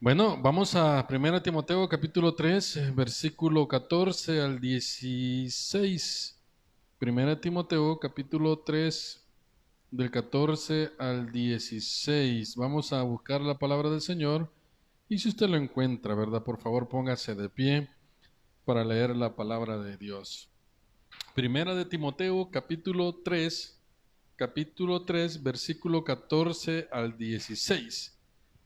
Bueno, vamos a 1 Timoteo capítulo 3, versículo 14 al 16. 1 Timoteo capítulo 3, del 14 al 16. Vamos a buscar la palabra del Señor y si usted lo encuentra, ¿verdad? Por favor, póngase de pie para leer la palabra de Dios. 1 capítulo 3, versículo 14 al 16.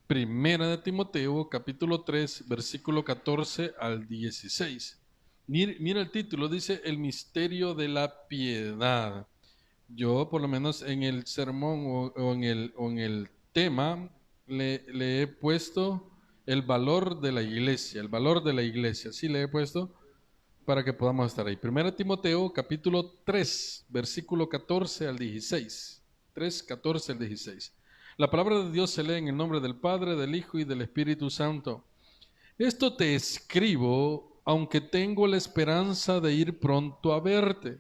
Primera de Timoteo, capítulo 3, versículo 14 al 16. Mira el título, dice el misterio de la piedad. Yo, por lo menos en el sermón o en el tema, le he puesto el valor de la iglesia, el valor de la iglesia. Sí, le he puesto para que podamos estar ahí. Primera de Timoteo, capítulo 3, versículo 14 al 16. 3, 14 al 16. La palabra de Dios se lee en el nombre del Padre, del Hijo y del Espíritu Santo. Esto te escribo, aunque tengo la esperanza de ir pronto a verte,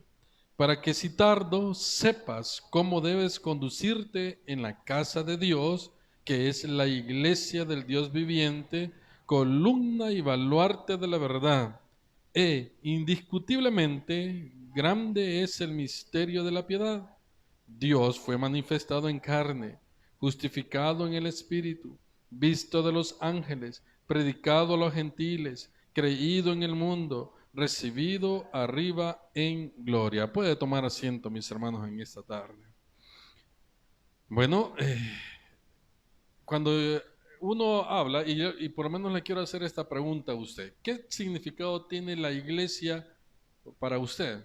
para que si tardo sepas cómo debes conducirte en la casa de Dios, que es la iglesia del Dios viviente, columna y baluarte de la verdad. Indiscutiblemente, grande es el misterio de la piedad. Dios fue manifestado en carne, justificado en el Espíritu, visto de los ángeles, predicado a los gentiles, creído en el mundo, recibido arriba en gloria. Puede tomar asiento, mis hermanos, en esta tarde. Bueno, cuando uno habla, y por lo menos le quiero hacer esta pregunta a usted, ¿qué significado tiene la iglesia para usted?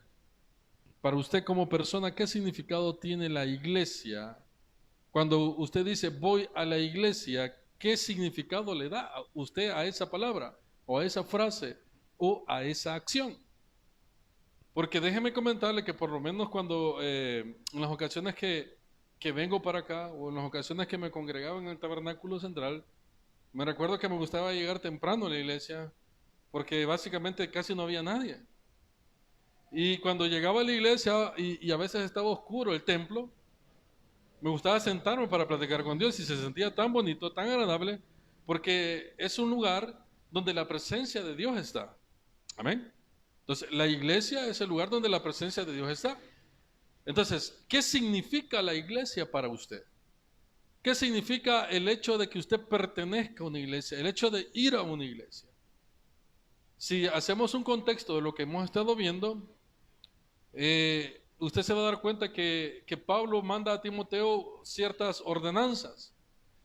Para usted como persona, ¿qué significado tiene la iglesia? Cuando usted dice voy a la iglesia, ¿qué significado le da a usted a esa palabra o a esa frase o a esa acción? Porque déjeme comentarle que por lo menos cuando en las ocasiones que vengo para acá o en las ocasiones que me congregaba en el tabernáculo central, me recuerdo que me gustaba llegar temprano a la iglesia porque básicamente casi no había nadie. Y cuando llegaba a la iglesia y a veces estaba oscuro el templo, me gustaba sentarme para platicar con Dios y se sentía tan bonito, tan agradable, porque es un lugar donde la presencia de Dios está. Amén. Entonces, la iglesia es el lugar donde la presencia de Dios está. Entonces, ¿qué significa la iglesia para usted? ¿Qué significa el hecho de que usted pertenezca a una iglesia? El hecho de ir a una iglesia. Si hacemos un contexto de lo que hemos estado viendo, usted se va a dar cuenta que Pablo manda a Timoteo ciertas ordenanzas.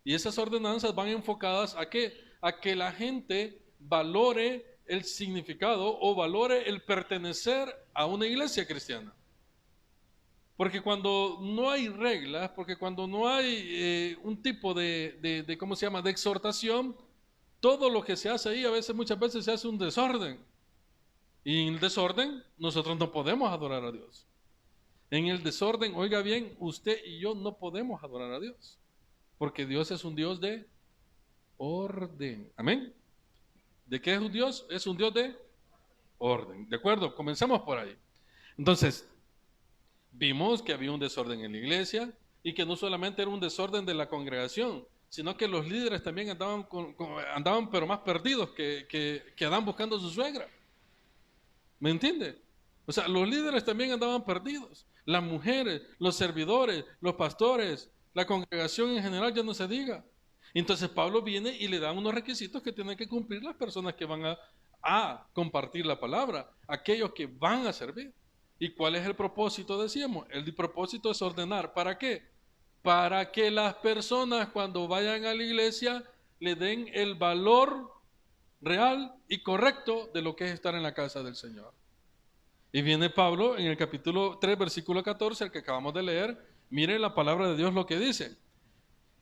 Y esas ordenanzas van enfocadas ¿a qué? A que la gente valore el significado o valore el pertenecer a una iglesia cristiana. Porque cuando no hay reglas, porque cuando no hay un tipo de, ¿cómo se llama?, de exhortación, todo lo que se hace ahí a veces, muchas veces se hace un desorden. Y en el desorden nosotros no podemos adorar a Dios. En el desorden, oiga bien, usted y yo no podemos adorar a Dios. Porque Dios es un Dios de orden. Amén. ¿De qué es un Dios? Es un Dios de orden. ¿De acuerdo? Comenzamos por ahí. Entonces, vimos que había un desorden en la iglesia y que no solamente era un desorden de la congregación, sino que los líderes también andaban pero más perdidos que andaban buscando a su suegra. ¿Me entiende? O sea, los líderes también andaban perdidos. Las mujeres, los servidores, los pastores, la congregación en general, ya no se diga. Entonces Pablo viene y le da unos requisitos que tienen que cumplir las personas que van a compartir la palabra, aquellos que van a servir. ¿Y cuál es el propósito? Decíamos, el propósito es ordenar. ¿Para qué? Para que las personas cuando vayan a la iglesia le den el valor real y correcto de lo que es estar en la casa del Señor. Y viene Pablo en el capítulo 3, versículo 14, el que acabamos de leer. Miren la palabra de Dios lo que dice.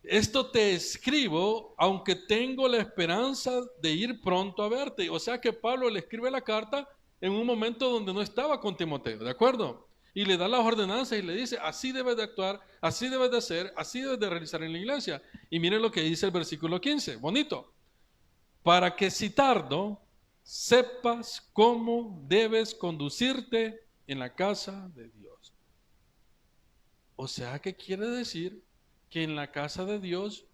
Esto te escribo, aunque tengo la esperanza de ir pronto a verte. O sea que Pablo le escribe la carta en un momento donde no estaba con Timoteo, ¿de acuerdo? Y le da las ordenanzas y le dice, así debes de actuar, así debes de hacer, así debes de realizar en la iglesia. Y miren lo que dice el versículo 15, bonito. Para que si tardo, sepas cómo debes conducirte en la casa de Dios. O sea, ¿qué quiere decir? Que en la casa de Dios,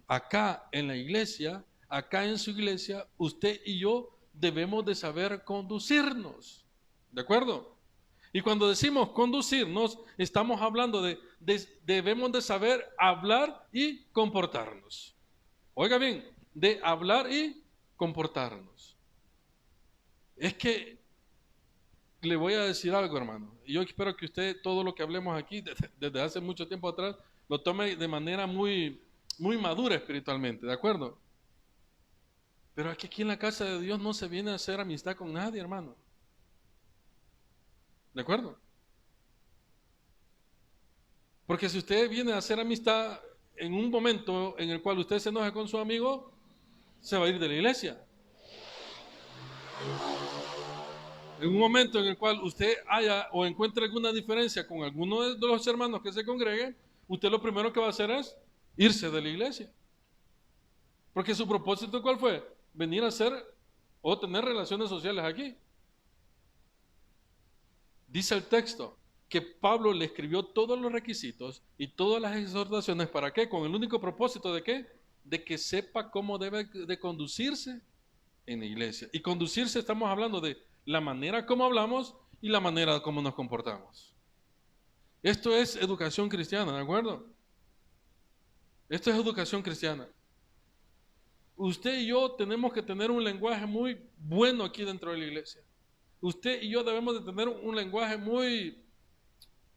acá en la iglesia, acá en su iglesia, usted y yo debemos de saber conducirnos. ¿De acuerdo? Y cuando decimos conducirnos, estamos hablando debemos de saber hablar y comportarnos. Oiga bien, de hablar y comportarnos. Es que le voy a decir algo, hermano. Yo espero que usted todo lo que hablemos aquí desde hace mucho tiempo atrás lo tome de manera muy madura espiritualmente, ¿de acuerdo? Pero aquí en la casa de Dios no se viene a hacer amistad con nadie, hermano. ¿De acuerdo? Porque si usted viene a hacer amistad en un momento en el cual usted se enoja con su amigo, se va a ir de la iglesia. En un momento en el cual usted haya o encuentre alguna diferencia con alguno de los hermanos que se congreguen, usted lo primero que va a hacer es irse de la iglesia. Porque su propósito, ¿cuál fue? Venir a hacer o tener relaciones sociales aquí. Dice el texto que Pablo le escribió todos los requisitos y todas las exhortaciones, ¿para qué? Con el único propósito de ¿qué? De que sepa cómo debe de conducirse en la iglesia. Y conducirse estamos hablando de la manera como hablamos y la manera como nos comportamos. Esto es educación cristiana, ¿de acuerdo? Esto es educación cristiana. Usted y yo tenemos que tener un lenguaje muy bueno aquí dentro de la iglesia. Usted y yo debemos de tener un lenguaje muy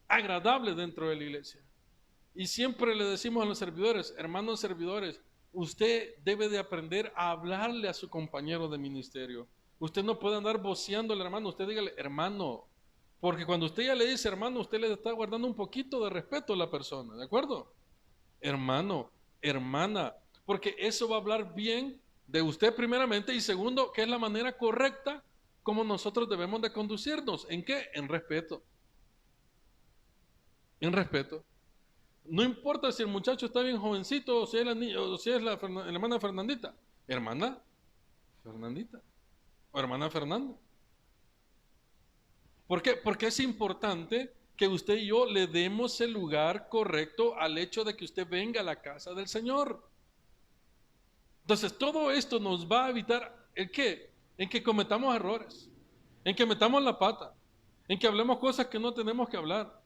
agradable dentro de la iglesia. Y siempre le decimos a los servidores, hermanos servidores, usted debe de aprender a hablarle a su compañero de ministerio. Usted no puede andar voceándole, hermano. Usted dígale, hermano, porque cuando usted ya le dice hermano, usted le está guardando un poquito de respeto a la persona, ¿de acuerdo? Hermano, hermana, porque eso va a hablar bien de usted primeramente y segundo, que es la manera correcta como nosotros debemos de conducirnos. ¿En qué? En respeto. En respeto. No importa si el muchacho está bien jovencito o si es la hermana Fernandita. Hermana Fernandita o hermana Fernanda. ¿Por qué? Porque es importante que usted y yo le demos el lugar correcto al hecho de que usted venga a la casa del Señor. Entonces todo esto nos va a evitar ¿el qué? En que cometamos errores, en que metamos la pata, en que hablemos cosas que no tenemos que hablar,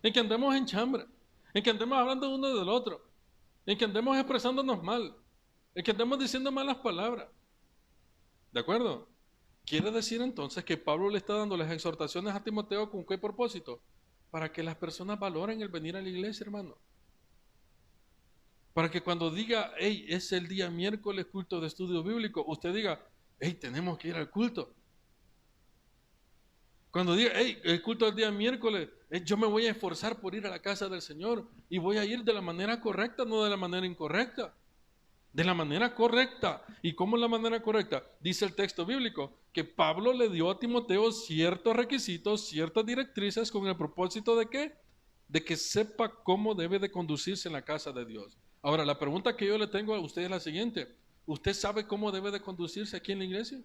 en que andemos en chambra, en que andemos hablando de uno del otro, en que andemos expresándonos mal, en que andemos diciendo malas palabras. ¿De acuerdo? Quiere decir entonces que Pablo le está dando las exhortaciones a Timoteo ¿con qué propósito? Para que las personas valoren el venir a la iglesia, hermano. Para que cuando diga, hey, es el día miércoles culto de estudio bíblico, usted diga, hey, tenemos que ir al culto. Cuando diga, hey, el culto del día miércoles, yo me voy a esforzar por ir a la casa del Señor y voy a ir de la manera correcta, no de la manera incorrecta. De la manera correcta. ¿Y cómo es la manera correcta? Dice el texto bíblico que Pablo le dio a Timoteo ciertos requisitos, ciertas directrices con el propósito de ¿qué? De que sepa cómo debe de conducirse en la casa de Dios. Ahora, la pregunta que yo le tengo a usted es la siguiente. ¿Usted sabe cómo debe de conducirse aquí en la iglesia?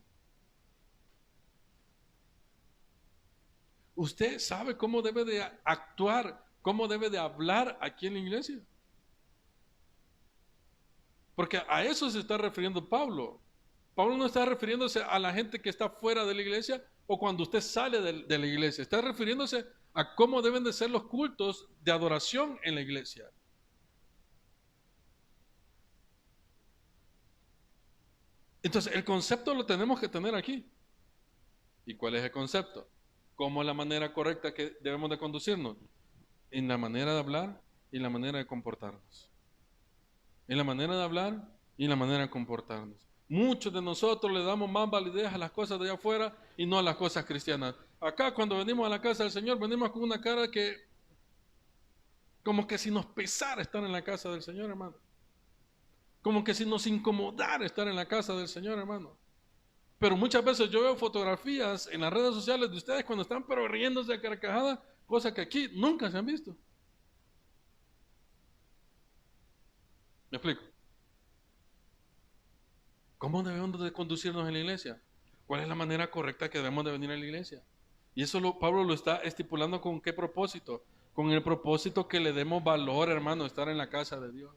¿Usted sabe cómo debe de actuar, cómo debe de hablar aquí en la iglesia? Porque a eso se está refiriendo Pablo. Pablo no está refiriéndose a la gente que está fuera de la iglesia o cuando usted sale de la iglesia. Está refiriéndose a cómo deben de ser los cultos de adoración en la iglesia. Entonces, el concepto lo tenemos que tener aquí. ¿Y cuál es el concepto? ¿Cómo es la manera correcta que debemos de conducirnos? En la manera de hablar y la manera de comportarnos. En la manera de hablar y en la manera de comportarnos. Muchos de nosotros le damos más validez a las cosas de allá afuera y no a las cosas cristianas. Acá cuando venimos a la casa del Señor, venimos con una cara que, como que si nos pesara estar en la casa del Señor, hermano. Como que si nos incomodara estar en la casa del Señor, hermano. Pero muchas veces yo veo fotografías en las redes sociales de ustedes cuando están pero riéndose a carcajadas, cosas que aquí nunca se han visto. ¿Me explico? ¿Cómo debemos de conducirnos en la iglesia? ¿Cuál es la manera correcta que debemos de venir a la iglesia? Y eso Pablo lo está estipulando ¿con qué propósito? Con el propósito que le demos valor, hermano, estar en la casa de Dios.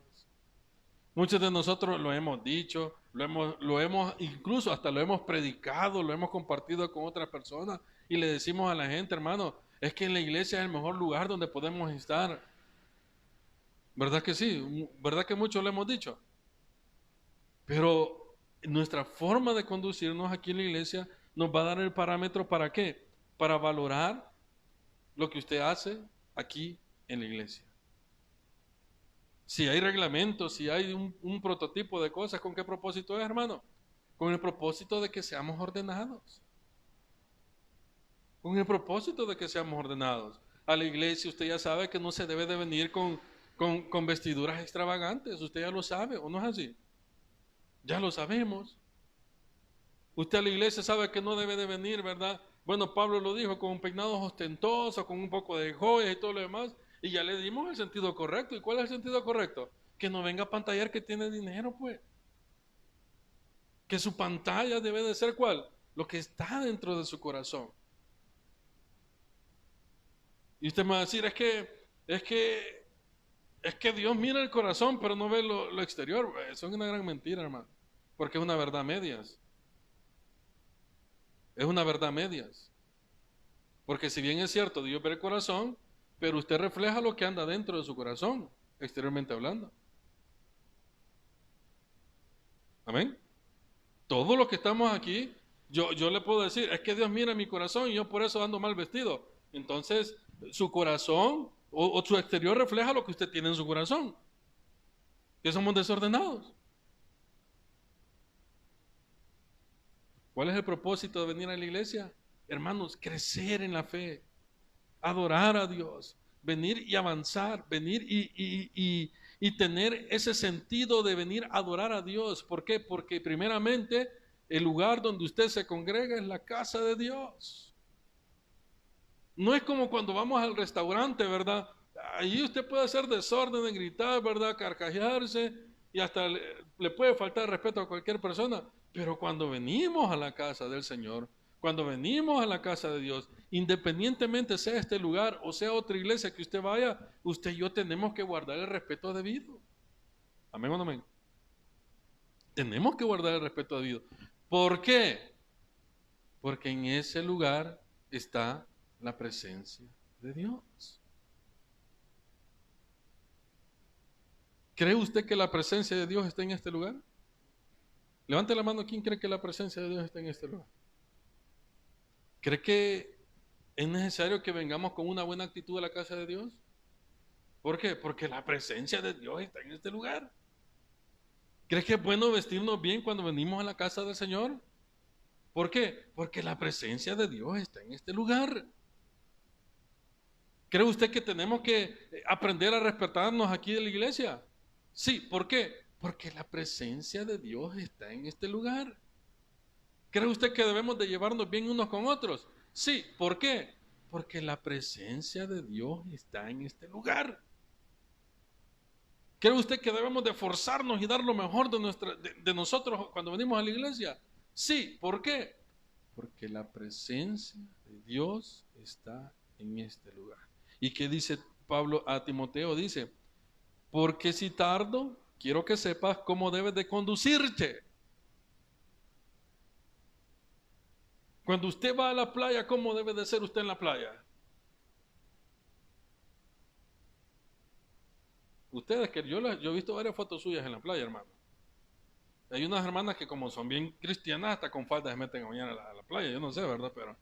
Muchos de nosotros lo hemos dicho, Incluso hasta lo hemos predicado, lo hemos compartido con otras personas y le decimos a la gente, hermano, es que en la iglesia es el mejor lugar donde podemos estar. ¿Verdad que sí? ¿Verdad que muchos lo hemos dicho? Pero nuestra forma de conducirnos aquí en la iglesia nos va a dar el parámetro ¿para qué? Para valorar lo que usted hace aquí en la iglesia. Si hay reglamentos, si hay un prototipo de cosas, ¿con qué propósito es, hermano? Con el propósito de que seamos ordenados. Con el propósito de que seamos ordenados. A la iglesia usted ya sabe que no se debe de venir con vestiduras extravagantes. Usted ya lo sabe, ¿o no es así? Ya lo sabemos. Usted a la iglesia sabe que no debe de venir, ¿verdad? Bueno, Pablo lo dijo, con peinados ostentosos, con un poco de joyas y todo lo demás. Y ya le dimos el sentido correcto. ¿Y cuál es el sentido correcto? Que no venga a pantallar que tiene dinero, pues. Que su pantalla debe de ser ¿cuál? Lo que está dentro de su corazón. Y usted me va a decir, es que Dios mira el corazón, pero no ve lo exterior. Eso es una gran mentira, hermano. Porque es una verdad a medias. Es una verdad a medias. Porque si bien es cierto, Dios ve el corazón, pero usted refleja lo que anda dentro de su corazón, exteriormente hablando. Amén. Todos los que estamos aquí, yo le puedo decir, es que Dios mira mi corazón y yo por eso ando mal vestido. Entonces, su corazón o su exterior refleja lo que usted tiene en su corazón. Que somos desordenados. ¿Cuál es el propósito de venir a la iglesia? Hermanos, crecer en la fe, adorar a Dios, venir y avanzar, venir y tener ese sentido de venir a adorar a Dios. ¿Por qué? Porque primeramente el lugar donde usted se congrega es la casa de Dios. No es como cuando vamos al restaurante, ¿verdad? Allí usted puede hacer desorden, gritar, ¿verdad? Carcajearse y hasta le puede faltar respeto a cualquier persona. Pero cuando venimos a la casa del Señor, cuando venimos a la casa de Dios, independientemente sea este lugar o sea otra iglesia que usted vaya, usted y yo tenemos que guardar el respeto debido. Amén o no amén. Tenemos que guardar el respeto debido. ¿Por qué? Porque en ese lugar está la presencia de Dios. ¿Cree usted que la presencia de Dios está en este lugar? Levante la mano, ¿quién cree que la presencia de Dios está en este lugar? ¿Cree que es necesario que vengamos con una buena actitud a la casa de Dios? ¿Por qué? Porque la presencia de Dios está en este lugar. ¿Cree que es bueno vestirnos bien cuando venimos a la casa del Señor? ¿Por qué? Porque la presencia de Dios está en este lugar. ¿Cree usted que tenemos que aprender a respetarnos aquí de la iglesia? Sí, ¿por qué? Porque la presencia de Dios está en este lugar. ¿Cree usted que debemos de llevarnos bien unos con otros? Sí, ¿por qué? Porque la presencia de Dios está en este lugar. ¿Cree usted que debemos de forzarnos y dar lo mejor de nosotros cuando venimos a la iglesia? Sí, ¿por qué? Porque la presencia de Dios está en este lugar. ¿Y qué dice Pablo a Timoteo? Dice, porque si tardo, quiero que sepas cómo debes de conducirte. Cuando usted va a la playa, ¿cómo debe de ser usted en la playa? Ustedes, que yo he visto varias fotos suyas en la playa, hermano. Hay unas hermanas que como son bien cristianas, hasta con falda se meten a bañar a la playa. Yo no sé, ¿verdad? Pero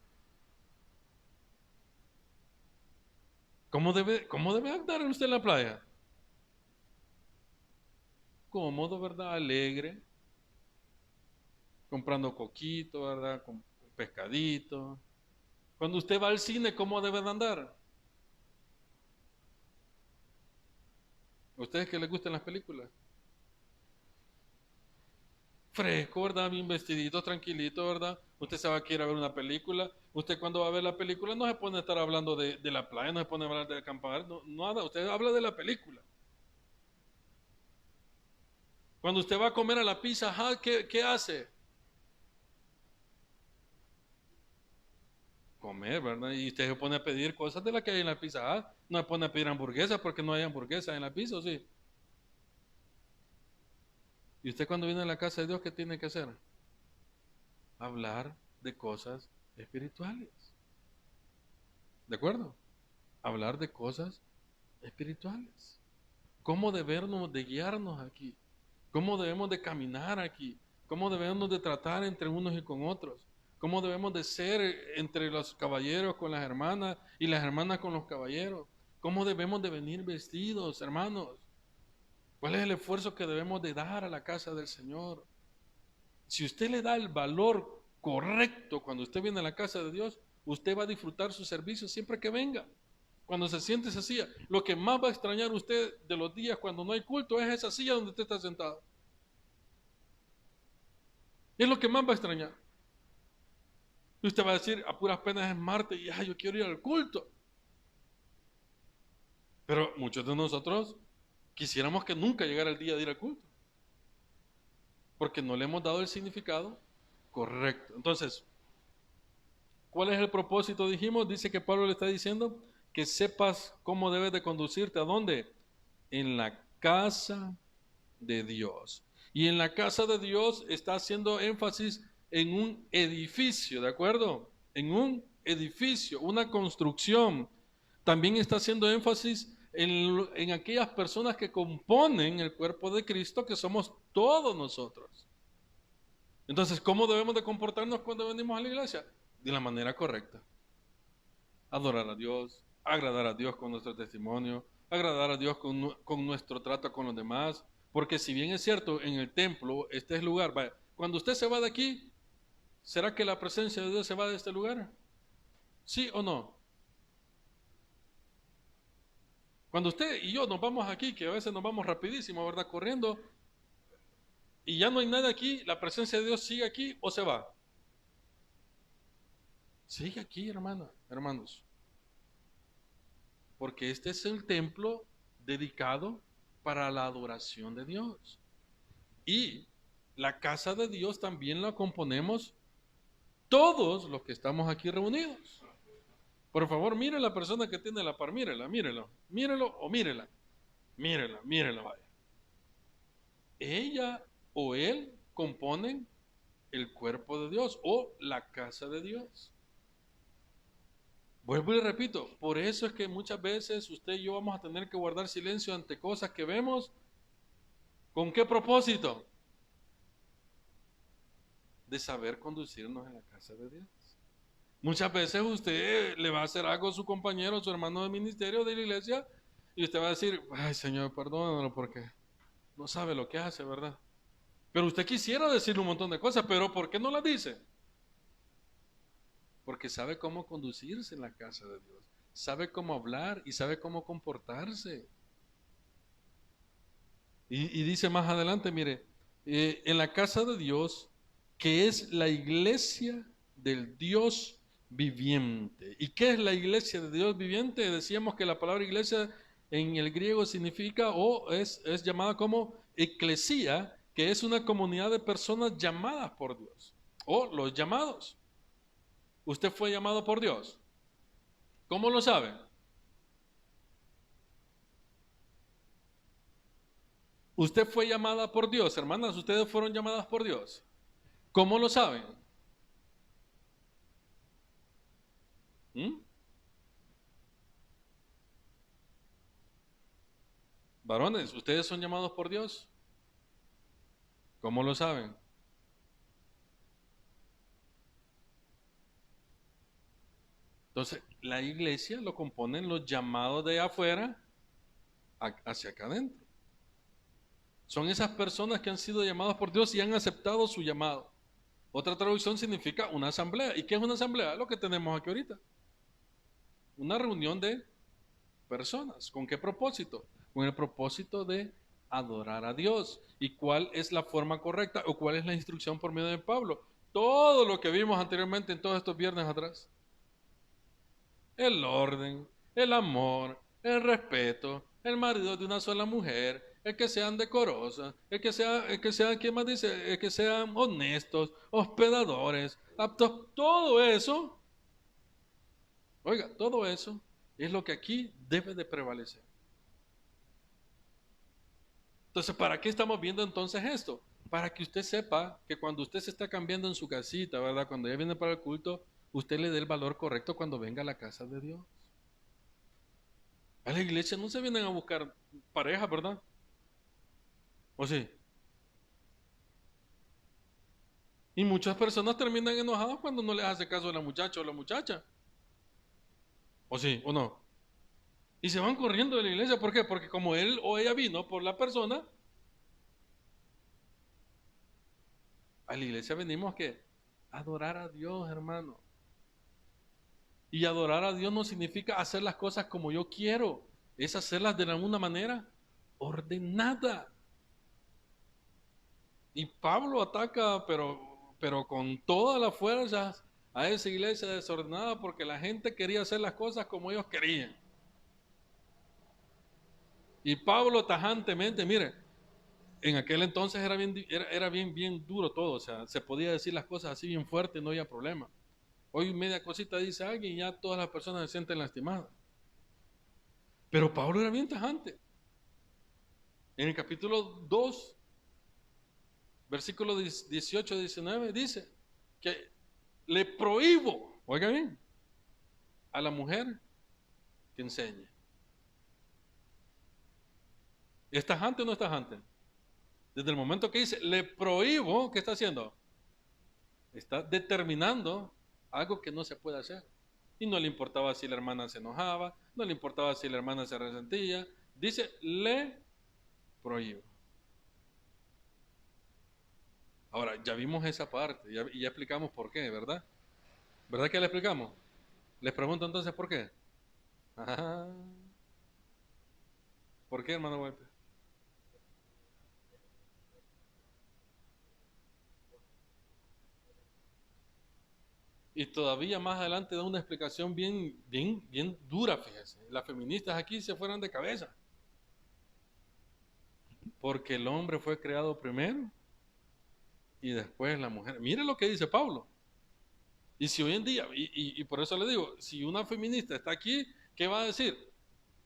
¿cómo debe andar usted en la playa? Cómodo, ¿verdad? Alegre. Comprando coquito, ¿verdad? Con pescadito. Cuando usted va al cine, ¿cómo debe de andar? ¿A ustedes que les gustan las películas? Fresco, ¿verdad? Bien vestidito, tranquilito, ¿verdad? Usted se va a ir a ver una película. Usted cuando va a ver la película no se pone a estar hablando de la playa, no se pone a hablar del campamento, no, nada. Usted habla de la película. Cuando usted va a comer a la Pizza Hut, ¿qué hace? Comer, ¿verdad? Y usted se pone a pedir cosas de las que hay en la Pizza Hut. No se pone a pedir hamburguesas porque no hay hamburguesas en la pizza, ¿o sí? Y usted cuando viene a la casa de Dios, ¿qué tiene que hacer? Hablar de cosas espirituales. ¿De acuerdo? Hablar de cosas espirituales. ¿Cómo debemos de guiarnos aquí? ¿Cómo debemos de caminar aquí? ¿Cómo debemos de tratar entre unos y con otros? ¿Cómo debemos de ser entre los caballeros con las hermanas y las hermanas con los caballeros? ¿Cómo debemos de venir vestidos, hermanos? ¿Cuál es el esfuerzo que debemos de dar a la casa del Señor? Si usted le da el valor correcto cuando usted viene a la casa de Dios, usted va a disfrutar su servicio siempre que venga. Cuando se siente esa silla, lo que más va a extrañar usted de los días cuando no hay culto es esa silla donde usted está sentado. Es lo que más va a extrañar. Y usted va a decir, a puras penas es martes y yo quiero ir al culto. Pero muchos de nosotros quisiéramos que nunca llegara el día de ir al culto, porque no le hemos dado el significado correcto. Entonces, ¿cuál es el propósito? Dijimos, dice que Pablo le está diciendo que sepas cómo debes de conducirte. ¿A dónde? En la casa de Dios. Y en la casa de Dios está haciendo énfasis en un edificio, ¿de acuerdo? En un edificio, una construcción. También está haciendo énfasis en aquellas personas que componen el cuerpo de Cristo, que somos todos nosotros. Entonces, ¿cómo debemos de comportarnos cuando venimos a la iglesia? De la manera correcta. Adorar a Dios, agradar a Dios con nuestro testimonio, agradar a Dios con nuestro trato con los demás. Porque si bien es cierto, en el templo, este es el lugar. Vaya, cuando usted se va de aquí, ¿será que la presencia de Dios se va de este lugar? ¿Sí o no? Cuando usted y yo nos vamos aquí, que a veces nos vamos rapidísimo, ¿verdad? Corriendo, y ya no hay nada aquí, ¿la presencia de Dios sigue aquí o se va? Sigue aquí, hermanos. Porque este es el templo dedicado para la adoración de Dios. Y la casa de Dios también la componemos todos los que estamos aquí reunidos. Por favor, mire a la persona que tiene la par, mírelo o mírela, vaya. Ella o él componen el cuerpo de Dios o la casa de Dios. Vuelvo y repito, por eso es que muchas veces usted y yo vamos a tener que guardar silencio ante cosas que vemos. ¿Con qué propósito? De saber conducirnos en la casa de Dios. Muchas veces usted le va a hacer algo a su compañero, su hermano de ministerio de la iglesia, y usted va a decir, ay Señor, perdónalo porque no sabe lo que hace, ¿verdad? Pero usted quisiera decirle un montón de cosas, pero ¿por qué no las dice? Porque sabe cómo conducirse en la casa de Dios, sabe cómo hablar y sabe cómo comportarse. Y dice más adelante, mire, en la casa de Dios, que es la iglesia del Dios viviente. ¿Y qué es la iglesia de Dios viviente? Decíamos que la palabra iglesia en el griego significa o es llamada como eclesía, que es una comunidad de personas llamadas por Dios, o los llamados. ¿Usted fue llamado por Dios? ¿Cómo lo sabe? Usted fue llamada por Dios, hermanas, ustedes fueron llamadas por Dios. ¿Cómo lo saben? Varones, ¿ustedes son llamados por Dios? ¿Cómo lo saben? Entonces, la iglesia lo componen los llamados de afuera hacia acá adentro. Son esas personas que han sido llamadas por Dios y han aceptado su llamado. Otra traducción significa una asamblea. ¿Y qué es una asamblea? Lo que tenemos aquí ahorita. Una reunión de personas. ¿Con qué propósito? Con el propósito de adorar a Dios. ¿Y cuál es la forma correcta o cuál es la instrucción por medio de Pablo? Todo lo que vimos anteriormente en todos estos viernes atrás. El orden, el amor, el respeto, el marido de una sola mujer, el que sean decorosas, el que sean, ¿quién más dice? El que sean honestos, hospedadores, aptos, todo eso, oiga, todo eso es lo que aquí debe de prevalecer. Entonces, ¿para qué estamos viendo entonces esto? para que usted sepa que cuando usted se está cambiando en su casita, ¿verdad? Cuando ya viene para el culto, usted le dé el valor correcto cuando venga a la casa de Dios. A la iglesia no se vienen a buscar pareja, ¿verdad? ¿O sí? Y muchas personas terminan enojadas cuando no les hace caso a la muchacha o la muchacha. ¿O sí? ¿O no? Y se van corriendo de la iglesia. ¿Por qué? Porque como él o ella vino por la persona, a la iglesia venimos que adorar a Dios, hermano. Y adorar a Dios no significa hacer las cosas como yo quiero, es hacerlas de alguna manera ordenada. Y Pablo ataca, pero con todas las fuerzas a esa iglesia desordenada porque la gente quería hacer las cosas como ellos querían. Y Pablo tajantemente, mire, en aquel entonces era bien duro todo, o sea, se podía decir las cosas así bien fuerte, no había problema. Hoy media cosita dice alguien y ya todas las personas se sienten lastimadas. Pero Pablo era bien tajante. En el capítulo 2, versículo 18-19, dice que le prohíbo, oiga bien, a la mujer que enseñe. ¿Es tajante o no es tajante? Desde el momento que dice, le prohíbo, ¿qué está haciendo? Está determinando algo que no se puede hacer. Y no le importaba si la hermana se enojaba, no le importaba si la hermana se resentía. Dice, le prohíbo. Ahora, ya vimos esa parte y ya explicamos por qué, ¿verdad? ¿Verdad que le explicamos? Les pregunto entonces por qué. Ah, ¿por qué, hermano Walter? Y todavía más adelante da una explicación bien dura, fíjese. Las feministas aquí se fueron de cabeza. Porque el hombre fue creado primero y después la mujer. Mire lo que dice Pablo. Y si hoy en día, y por eso le digo, si una feminista está aquí, ¿qué va a decir?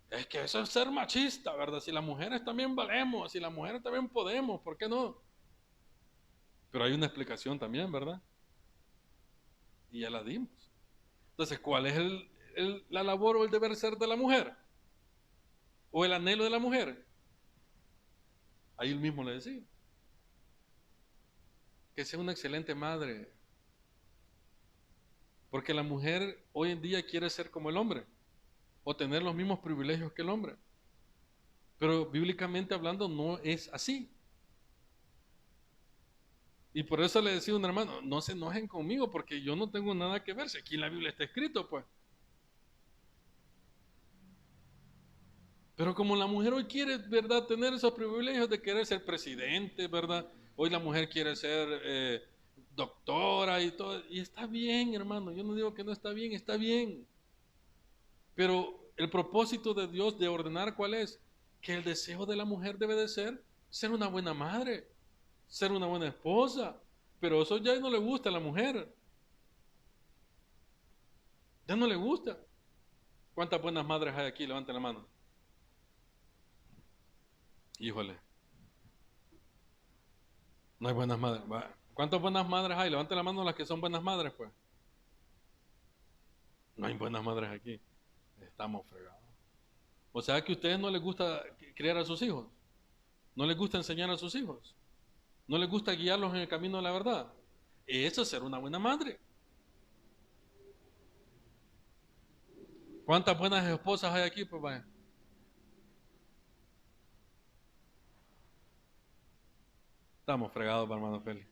Es que eso es ser machista, ¿verdad? Si las mujeres también valemos, si las mujeres también podemos, ¿por qué no? Pero hay una explicación también, ¿verdad? Y ya la dimos. Entonces, ¿cuál es la labor o el deber ser de la mujer? ¿O el anhelo de la mujer? Ahí él mismo le decía, que sea una excelente madre. Porque la mujer hoy en día quiere ser como el hombre, o tener los mismos privilegios que el hombre. Pero bíblicamente hablando no es así. Y por eso le decía a un hermano, no se enojen conmigo porque yo no tengo nada que ver, si aquí en la Biblia está escrito, pues. Pero como la mujer hoy quiere, ¿verdad?, tener esos privilegios de querer ser presidente, ¿verdad? Hoy la mujer quiere ser doctora y todo. Y está bien, hermano, yo no digo que no está bien, está bien. Pero el propósito de Dios de ordenar, ¿cuál es? Que el deseo de la mujer debe de ser una buena madre, ser una buena esposa. Pero eso ya no le gusta a la mujer, ya no le gusta. ¿Cuántas buenas madres hay aquí? Levanten la mano. Híjole, no hay buenas madres. ¿Cuántas buenas madres hay? Levanten la mano las que son buenas madres, pues. No hay buenas madres aquí. Estamos fregados. O sea que a ustedes no les gusta criar a sus hijos. No les gusta enseñar a sus hijos. No les gusta guiarlos en el camino de la verdad. Eso es ser una buena madre. ¿Cuántas buenas esposas hay aquí? Pues vaya. Estamos fregados, hermano Félix.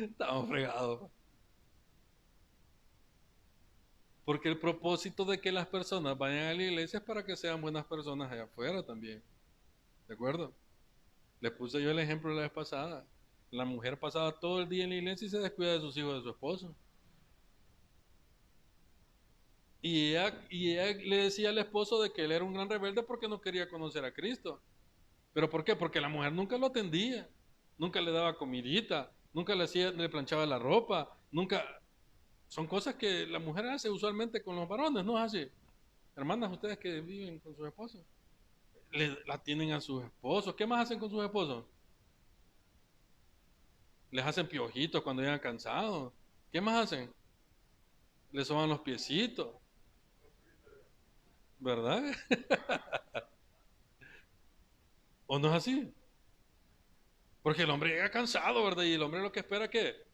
Estamos fregados. Porque el propósito de que las personas vayan a la iglesia es para que sean buenas personas allá afuera también. ¿De acuerdo? Les puse yo el ejemplo la vez pasada. La mujer pasaba todo el día en la iglesia y se descuida de sus hijos, de su esposo. Y ella le decía al esposo de que él era un gran rebelde porque no quería conocer a Cristo. ¿Pero por qué? Porque la mujer nunca lo atendía, nunca le daba comidita, nunca le planchaba la ropa, nunca. Son cosas que la mujer hace usualmente con los varones, ¿no es así? Hermanas, ustedes que viven con sus esposos. la tienen a sus esposos. ¿Qué más hacen con sus esposos? Les hacen piojitos cuando llegan cansados. ¿Qué más hacen? Les soban los piecitos, ¿verdad? ¿O no es así? Porque el hombre llega cansado, ¿verdad? Y el hombre lo que espera que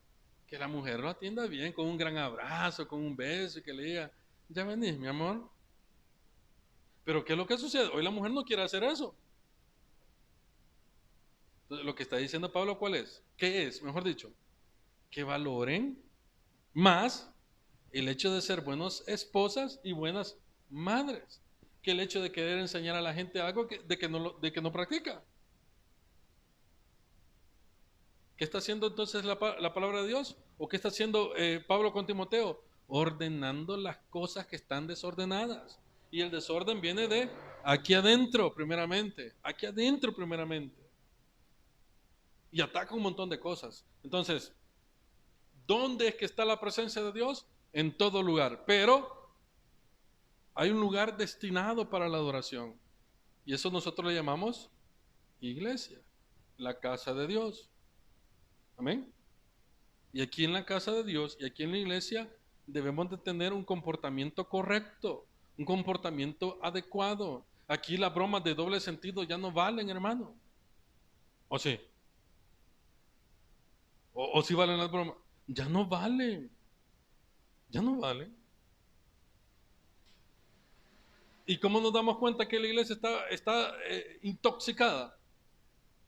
la mujer lo atienda bien, con un gran abrazo, con un beso, y que le diga, ya venís, mi amor. Pero ¿qué es lo que sucede? Hoy la mujer no quiere hacer eso. Entonces, lo que está diciendo Pablo, ¿cuál es? ¿Qué es? Mejor dicho, que valoren más el hecho de ser buenas esposas y buenas madres, que el hecho de querer enseñar a la gente algo de que no practica. ¿Qué está haciendo entonces la palabra de Dios? ¿O qué está haciendo Pablo con Timoteo? Ordenando las cosas que están desordenadas. Y el desorden viene de aquí adentro primeramente, aquí adentro primeramente. Y ataca un montón de cosas. Entonces, ¿dónde es que está la presencia de Dios? En todo lugar. Pero hay un lugar destinado para la adoración. Y eso nosotros le llamamos iglesia, la casa de Dios. Amén. Y aquí en la casa de Dios y aquí en la iglesia debemos de tener un comportamiento correcto, un comportamiento adecuado. Aquí las bromas de doble sentido ya no valen, hermano. ¿O sí? ¿O sí valen las bromas? Ya no valen, ya no valen. ¿Y cómo nos damos cuenta que la iglesia está intoxicada?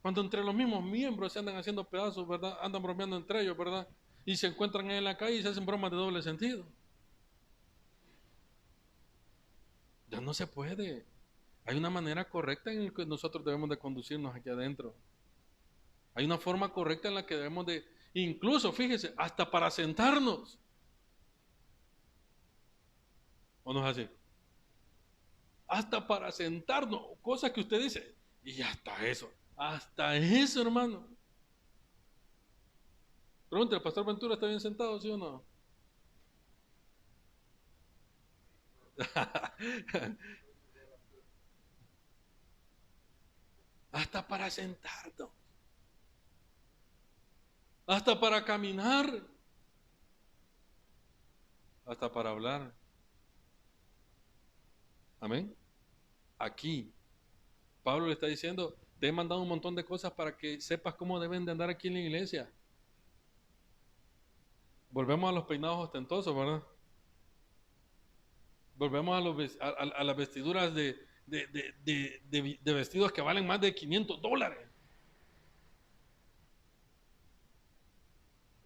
Cuando entre los mismos miembros se andan haciendo pedazos, ¿verdad? Andan bromeando entre ellos, ¿verdad? Y se encuentran en la calle y se hacen bromas de doble sentido. Ya no se puede. Hay una manera correcta en la que nosotros debemos de conducirnos aquí adentro. Hay una forma correcta en la que debemos de, incluso, fíjese, hasta para sentarnos. ¿O no es así? Hasta para sentarnos, cosas que usted dice, y hasta eso, hermano. Pregúntale, ¿el pastor Ventura está bien sentado, sí o no? Hasta para sentarnos, hasta para caminar, hasta para hablar. Amén. Aquí, Pablo le está diciendo, te he mandado un montón de cosas para que sepas cómo deben de andar aquí en la iglesia. Volvemos a los peinados ostentosos, ¿verdad? Volvemos a las vestiduras de vestidos que valen más de $500.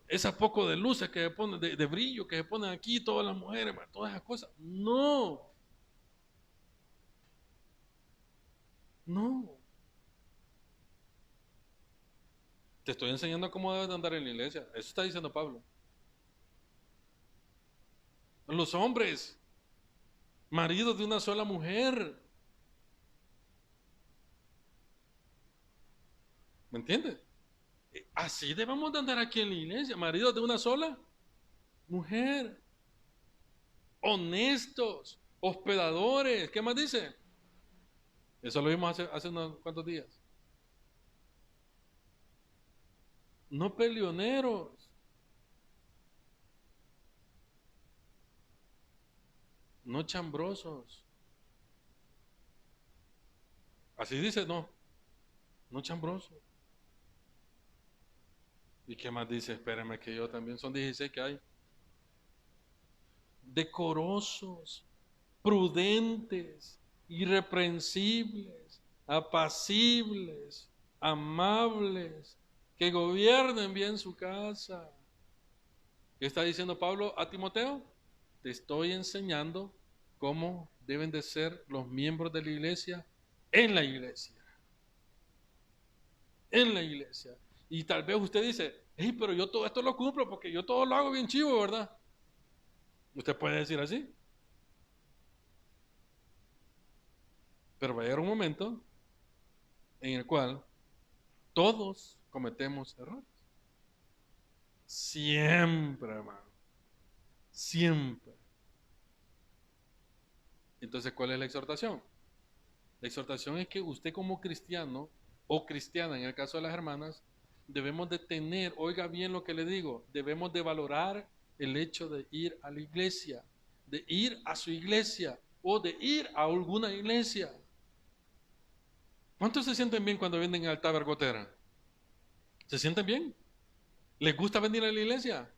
Esa poco de luces que se ponen, de brillo que se ponen aquí todas las mujeres, todas esas cosas. No, no. Te estoy enseñando cómo debes de andar en la iglesia. Eso está diciendo Pablo. Los hombres, maridos de una sola mujer. ¿Me entiendes? Así debemos de andar aquí en la iglesia, maridos de una sola mujer, honestos, hospedadores. ¿Qué más dice? Eso lo vimos hace unos cuantos días. No peleoneros, no chambrosos. Así dice, no chambrosos. ¿Y qué más dice? Espérame que yo también, son 16 que hay. Decorosos, prudentes, irreprensibles, apacibles, amables, que gobiernen bien su casa. ¿Qué está diciendo Pablo a Timoteo? Te estoy enseñando cómo deben de ser los miembros de la iglesia en la iglesia. En la iglesia. Y tal vez usted dice, hey, pero yo todo esto lo cumplo porque yo todo lo hago bien chivo, ¿verdad? Usted puede decir así. Pero va a llegar un momento en el cual todos cometemos errores. Siempre, hermano. Siempre. Entonces, ¿cuál es la exhortación? La exhortación es que usted como cristiano o cristiana, en el caso de las hermanas, debemos de tener, oiga bien lo que le digo, debemos de valorar el hecho de ir a la iglesia, de ir a su iglesia o de ir a alguna iglesia. ¿Cuántos se sienten bien cuando vienen al Tabergotera? ¿Se sienten bien? ¿Les gusta venir a la iglesia?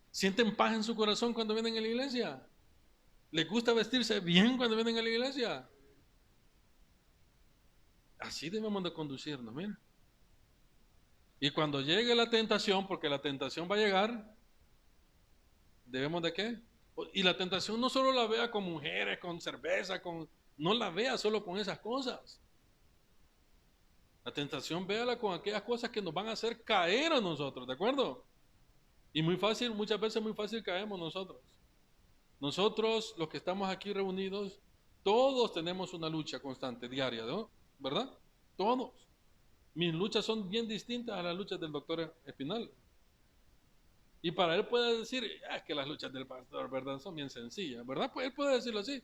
¿Sienten paz en su corazón cuando vienen a la iglesia? ¿Les gusta vestirse bien cuando vienen a la iglesia? Así debemos de conducirnos, mira. Y cuando llegue la tentación, porque la tentación va a llegar, ¿debemos de qué? Y la tentación no solo la vea con mujeres, con cerveza, no la vea solo con esas cosas. La tentación véala con aquellas cosas que nos van a hacer caer a nosotros, ¿de acuerdo? Y muy fácil, muchas veces muy fácil caemos nosotros. Nosotros, los que estamos aquí reunidos, todos tenemos una lucha constante, diaria, ¿no? ¿Verdad? Todos. Mis luchas son bien distintas a las luchas del doctor Espinal. Y para él puede decir, es que las luchas del pastor, ¿verdad? Son bien sencillas, ¿verdad? Pues él puede decirlo así.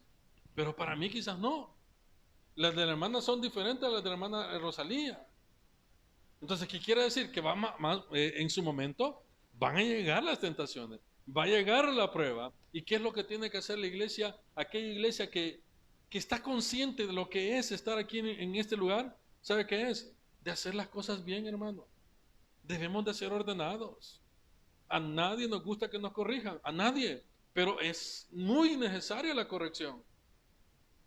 Pero para mí quizás no. Las de la hermana son diferentes a las de la hermana Rosalía. Entonces, ¿qué quiere decir? Que en su momento van a llegar las tentaciones, va a llegar la prueba. ¿Y qué es lo que tiene que hacer la iglesia? Aquella iglesia que está consciente de lo que es estar aquí en este lugar, ¿sabe qué es? De hacer las cosas bien, hermano. Debemos de ser ordenados. A nadie nos gusta que nos corrijan, a nadie. Pero es muy necesaria la corrección.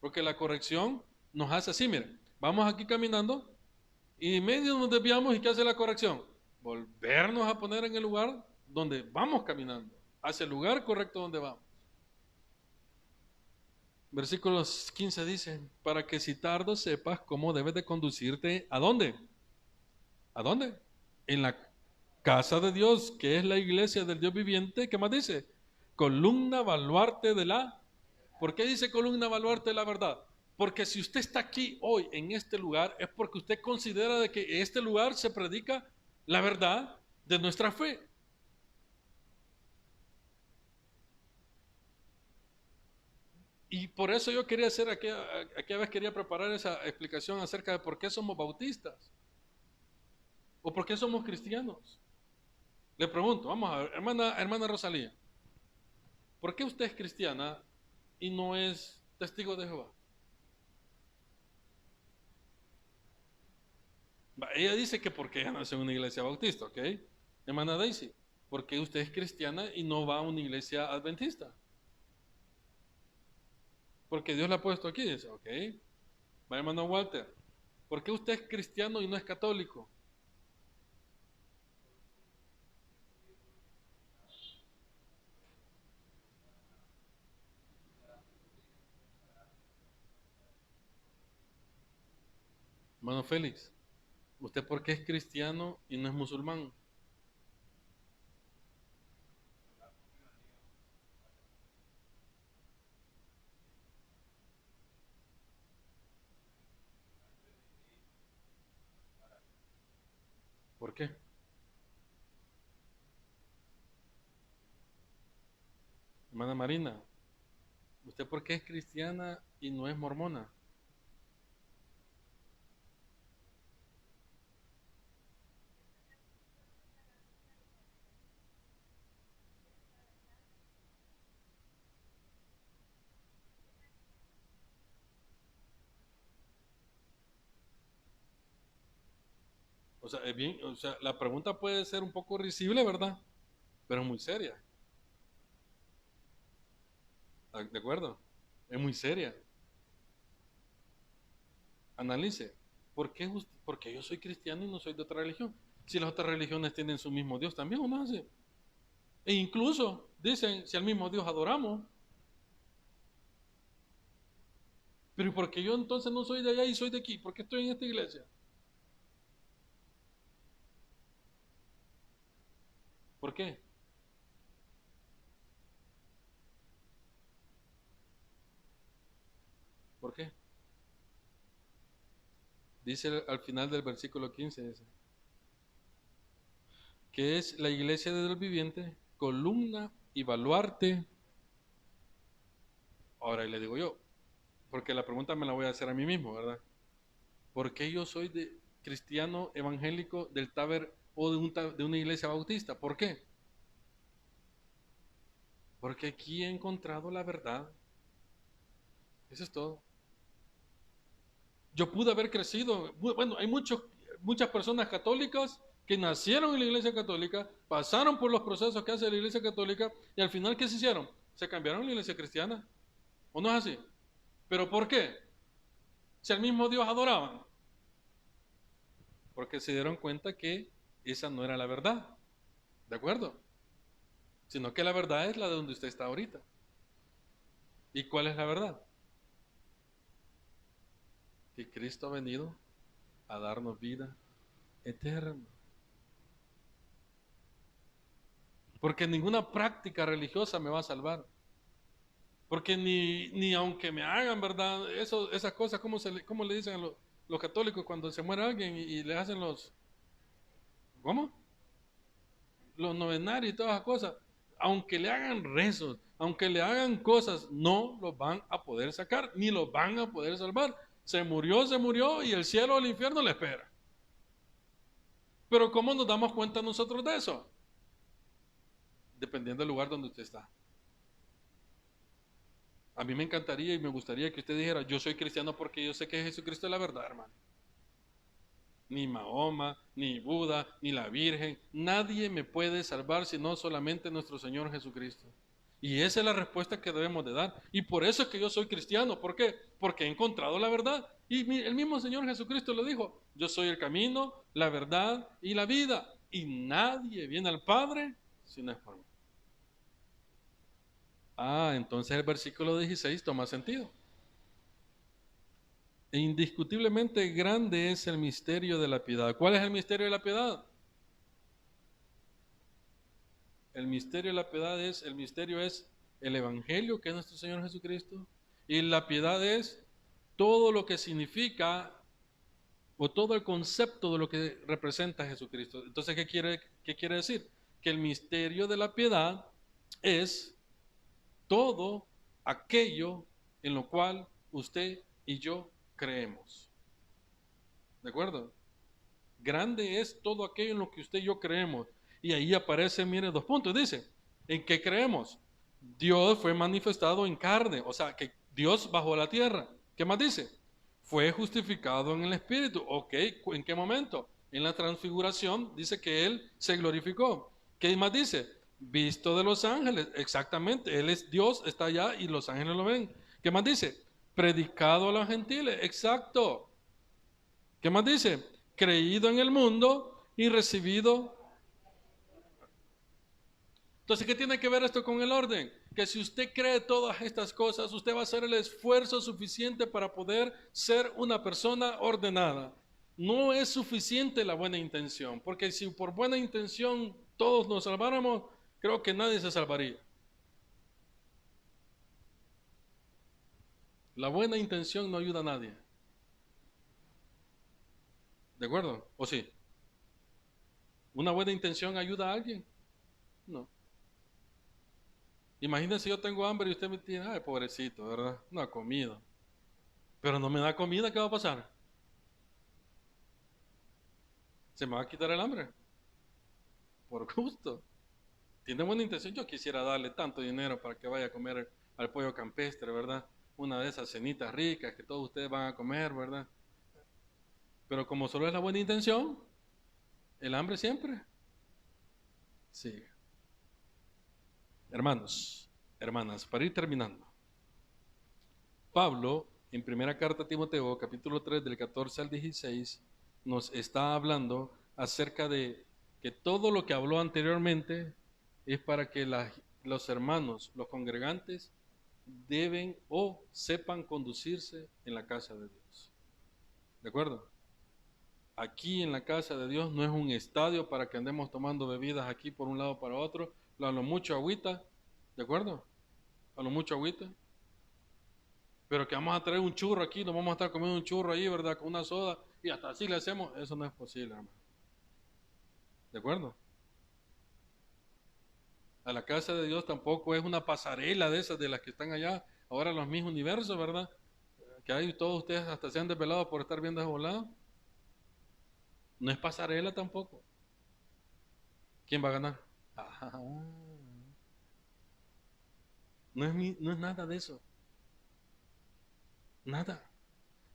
Porque la corrección nos hace así, mire, vamos aquí caminando y medio nos desviamos y ¿qué hace la corrección? Volvernos a poner en el lugar donde vamos caminando, hacia el lugar correcto donde vamos. Versículos 15 dice, para que si tardo sepas cómo debes de conducirte, ¿a dónde? ¿A dónde? En la casa de Dios, que es la iglesia del Dios viviente. ¿Qué más dice? Columna baluarte de la... ¿Por qué dice columna baluarte de la verdad? Porque si usted está aquí hoy en este lugar es porque usted considera de que en este lugar se predica la verdad de nuestra fe. Y por eso yo quería hacer aquella vez quería preparar esa explicación acerca de por qué somos bautistas o por qué somos cristianos. Le pregunto, vamos a ver, hermana Rosalía, ¿por qué usted es cristiana y no es testigo de Jehová? Ella dice que porque ella nació en una iglesia bautista, ¿ok? Hermana Daisy, ¿por qué usted es cristiana y no va a una iglesia adventista? Porque Dios la ha puesto aquí, dice, ok. Va, hermano Walter, ¿por qué usted es cristiano y no es católico? Hermano Félix, ¿usted por qué es cristiano y no es musulmán? ¿Por qué? Hermana Marina, ¿usted por qué es cristiana y no es mormona? O sea, es bien, o sea, la pregunta puede ser un poco risible, ¿verdad? Pero es muy seria. ¿De acuerdo? Es muy seria. Analice, ¿por qué yo soy cristiano y no soy de otra religión? Si las otras religiones tienen su mismo Dios también, ¿o no es así? E incluso dicen, si al mismo Dios adoramos, pero ¿y por qué yo entonces no soy de allá y soy de aquí? ¿Por qué estoy en esta iglesia? ¿Por qué? ¿Por qué? Dice al final del versículo 15, dice, que es la iglesia del viviente, columna y baluarte. Ahora le digo yo, Porque la pregunta me la voy a hacer a mí mismo, ¿verdad? ¿Por qué yo soy de cristiano evangélico del Taber o de una iglesia bautista? ¿Por qué? Porque aquí he encontrado la verdad. Eso es todo. Yo pude haber crecido, bueno, hay muchas personas católicas que nacieron en la iglesia católica, pasaron por los procesos que hace la iglesia católica y al final, ¿qué se hicieron? Se cambiaron a la iglesia cristiana. ¿O no es así? ¿Pero por qué? Si al mismo Dios adoraban. Porque se dieron cuenta que esa no era la verdad. ¿De acuerdo? Sino que la verdad es la de donde usted está ahorita. ¿Y cuál es la verdad? Que Cristo ha venido a darnos vida eterna. Porque ninguna práctica religiosa me va a salvar. Porque ni aunque me hagan, ¿verdad? Esas cosas, ¿cómo le dicen a los católicos cuando se muere alguien y le hacen ¿cómo? Los novenarios y todas esas cosas. Aunque le hagan rezos, aunque le hagan cosas, no los van a poder sacar, ni los van a poder salvar. Se murió y el cielo o el infierno le espera. Pero ¿cómo nos damos cuenta nosotros de eso? Dependiendo del lugar donde usted está. A mí me encantaría y me gustaría que usted dijera, yo soy cristiano porque yo sé que Jesucristo es la verdad, hermano. Ni Mahoma, ni Buda, ni la Virgen, nadie me puede salvar sino solamente nuestro Señor Jesucristo. Y esa es la respuesta que debemos de dar. Y por eso es que yo soy cristiano. ¿Por qué? Porque he encontrado la verdad. Y el mismo Señor Jesucristo lo dijo, yo soy el camino, la verdad y la vida. Y nadie viene al Padre si no es por mí. Ah, entonces el versículo 16 toma sentido. E indiscutiblemente grande es el misterio de la piedad. ¿Cuál es el misterio de la piedad? El misterio de la piedad el misterio es el Evangelio, que es nuestro Señor Jesucristo, y la piedad es todo lo que significa o todo el concepto de lo que representa Jesucristo. Entonces, ¿qué quiere decir? Que el misterio de la piedad es todo aquello en lo cual usted y yo creemos. ¿De acuerdo? Grande es todo aquello en lo que usted y yo creemos. Y ahí aparece, mire, 2 puntos. Dice, ¿en qué creemos? Dios fue manifestado en carne, o sea, que Dios bajó a la tierra. ¿Qué más dice? Fue justificado en el Espíritu. Ok, ¿en qué momento? En la transfiguración dice que Él se glorificó. ¿Qué más dice? Visto de los ángeles, exactamente. Él es Dios, está allá y los ángeles lo ven. ¿Qué más dice? Predicado a los gentiles, exacto. ¿Qué más dice? Creído en el mundo y recibido. Entonces, ¿qué tiene que ver esto con el orden? Que si usted cree todas estas cosas, usted va a hacer el esfuerzo suficiente para poder ser una persona ordenada. No es suficiente la buena intención, porque si por buena intención todos nos salváramos, creo que nadie se salvaría. La buena intención no ayuda a nadie. ¿De acuerdo? ¿O sí? ¿Una buena intención ayuda a alguien? No. Imagínense, yo tengo hambre y usted me dice, ay, pobrecito, ¿verdad? No ha comido. Pero no me da comida, ¿qué va a pasar? Se me va a quitar el hambre. Por gusto. Tiene buena intención. Yo quisiera darle tanto dinero para que vaya a comer al pollo campestre, ¿verdad? Una de esas cenitas ricas que todos ustedes van a comer, ¿verdad? Pero como solo es la buena intención, el hambre siempre sigue. Hermanos, hermanas, para ir terminando. Pablo, en primera carta a Timoteo, capítulo 3, del 14 al 16, nos está hablando acerca de que todo lo que habló anteriormente es para que los hermanos, los congregantes, deben o sepan conducirse en la casa de Dios. ¿De acuerdo? Aquí en la casa de Dios no es un estadio para que andemos tomando bebidas aquí por un lado para otro, a lo mucho agüita, ¿de acuerdo? A lo mucho agüita. Pero que vamos a traer un churro aquí, nos vamos a estar comiendo un churro ahí, ¿verdad? Con una soda, y hasta así le hacemos, eso no es posible, hermano. ¿De acuerdo? A la casa de Dios tampoco es una pasarela de esas de las que están allá, ahora los mismos universos, ¿verdad? que hay todos ustedes hasta se han desvelado por estar viendo ese volado. No es pasarela tampoco. ¿Quién va a ganar? Ajá. No es nada de eso. Nada.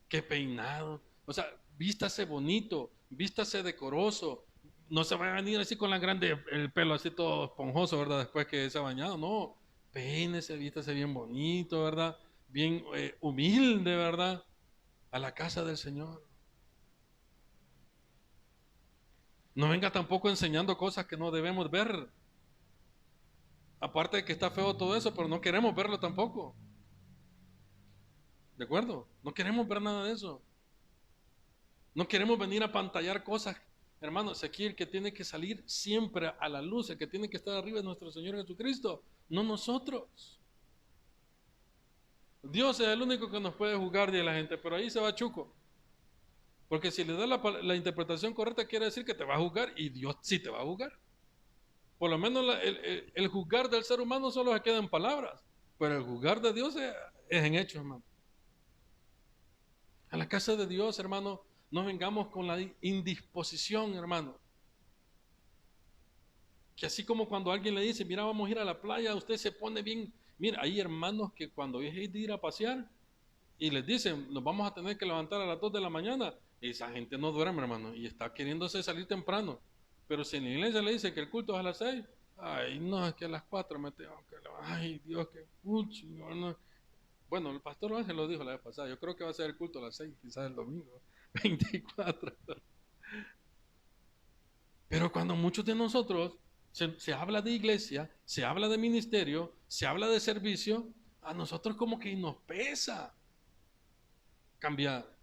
Qué peinado. O sea, vístase bonito, vístase decoroso. No se vaya a venir así con la grande, el pelo así todo esponjoso, ¿verdad? Después que se ha bañado. No, peínese, vístase bien bonito, ¿verdad? Bien humilde, ¿verdad? A la casa del Señor. No venga tampoco enseñando cosas que no debemos ver. Aparte de que está feo todo eso, pero no queremos verlo tampoco. ¿De acuerdo? No queremos ver nada de eso. No queremos venir a pantallar cosas. Hermanos, aquí el que tiene que salir siempre a la luz, el que tiene que estar arriba es nuestro Señor Jesucristo, no nosotros. Dios es el único que nos puede juzgar de la gente, pero ahí se va chuco. Porque si le da la interpretación correcta, quiere decir que te va a juzgar y Dios sí te va a juzgar. Por lo menos el juzgar del ser humano solo se queda en palabras, pero el juzgar de Dios es en hechos, hermano. A la casa de Dios, hermano, no vengamos con la indisposición, hermano. Que así como cuando alguien le dice, mira, vamos a ir a la playa, usted se pone bien. Mira, hay hermanos que cuando es de ir a pasear y les dicen, nos vamos a tener que levantar a las 2 de la mañana, esa gente no duerme, hermano, y está queriéndose salir temprano. Pero si en la iglesia le dice que el culto es a las 6, ay, no, es que a las 4 me tengo que levantar. Ay, Dios, qué pucho, no. Bueno, el pastor Ángel lo dijo la vez pasada, yo creo que va a ser el culto a las 6, quizás el domingo, 24. Pero cuando muchos de nosotros se habla de iglesia, se habla de ministerio, se habla de servicio, a nosotros como que nos pesa cambiar.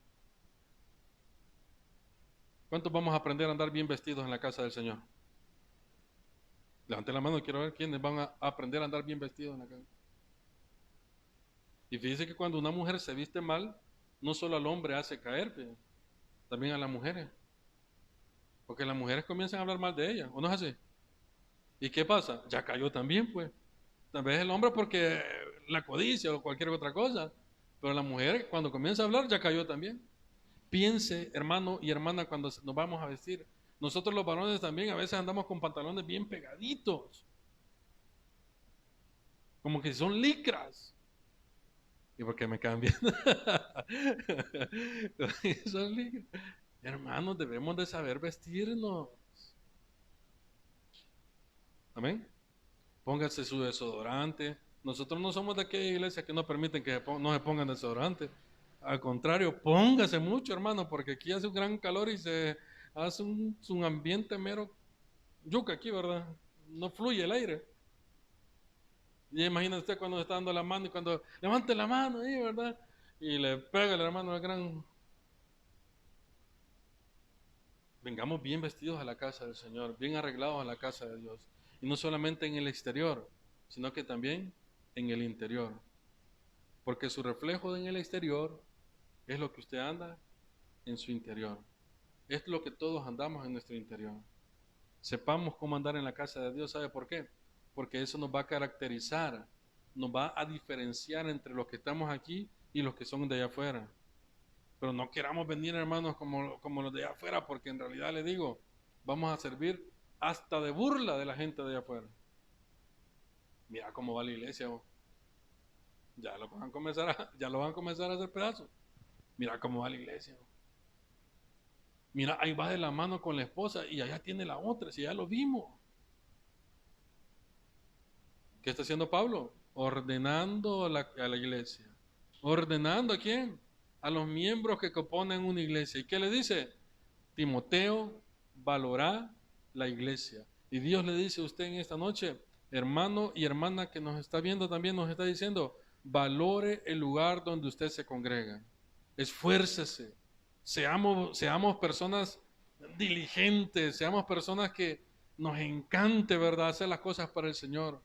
¿Cuántos vamos a aprender a andar bien vestidos en la casa del Señor? Levante la mano, quiero ver quiénes van a aprender a andar bien vestidos en la casa. Y fíjese que cuando una mujer se viste mal, no solo al hombre hace caer, también a las mujeres. Porque las mujeres comienzan a hablar mal de ella, ¿o no es así? ¿Y qué pasa? Ya cayó también, pues. Tal vez el hombre porque la codicia o cualquier otra cosa, pero la mujer cuando comienza a hablar ya cayó también. Piense, hermano y hermana, cuando nos vamos a vestir. Nosotros los varones también a veces andamos con pantalones bien pegaditos, como que son licras. ¿Y por qué me cambian? Son licras. Hermanos, debemos de saber vestirnos. Amén. Póngase su desodorante. Nosotros no somos de aquella iglesia que no permiten que no se pongan desodorante. Al contrario, póngase mucho, hermano, porque aquí hace un gran calor y se hace un ambiente mero yuca aquí, ¿verdad? No fluye el aire. Y imagina usted cuando está dando la mano y cuando levante la mano ahí, ¿verdad? Y le pega el hermano al gran. Vengamos bien vestidos a la casa del Señor, bien arreglados a la casa de Dios. Y no solamente en el exterior, sino que también en el interior. Porque su reflejo en el exterior es lo que usted anda en su interior. Es lo que todos andamos en nuestro interior. Sepamos cómo andar en la casa de Dios. ¿Sabe por qué? Porque eso nos va a caracterizar, nos va a diferenciar entre los que estamos aquí y los que son de allá afuera. Pero no queramos venir, hermanos, como los de allá afuera, porque en realidad les digo, vamos a servir hasta de burla de la gente de allá afuera. Mira cómo va la iglesia. Ya lo van a comenzar a hacer pedazos. Mira cómo va la iglesia. Mira, ahí va de la mano con la esposa y allá tiene la otra, si ya lo vimos. ¿Qué está haciendo Pablo? Ordenando a la iglesia. ¿Ordenando a quién? A los miembros que componen una iglesia. ¿Y qué le dice? Timoteo, valora la iglesia. Y Dios le dice a usted en esta noche, hermano y hermana que nos está viendo también, nos está diciendo, valore el lugar donde usted se congrega. Esfuércese. Seamos personas diligentes, seamos personas que nos encante, ¿verdad?, hacer las cosas para el Señor.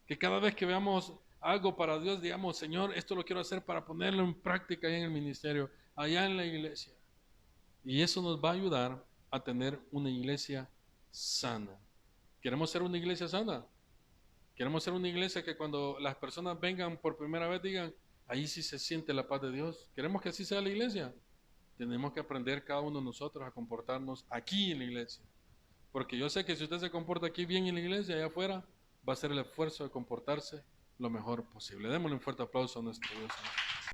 Que cada vez que veamos algo para Dios, digamos, Señor, esto lo quiero hacer para ponerlo en práctica allá en el ministerio, allá en la iglesia. Y eso nos va a ayudar a tener una iglesia sana. ¿Queremos ser una iglesia sana? Queremos ser una iglesia que cuando las personas vengan por primera vez digan, ahí sí se siente la paz de Dios. ¿Queremos que así sea la iglesia? Tenemos que aprender cada uno de nosotros a comportarnos aquí en la iglesia. Porque yo sé que si usted se comporta aquí bien en la iglesia, allá afuera, va a hacer el esfuerzo de comportarse lo mejor posible. Démosle un fuerte aplauso a nuestro Dios.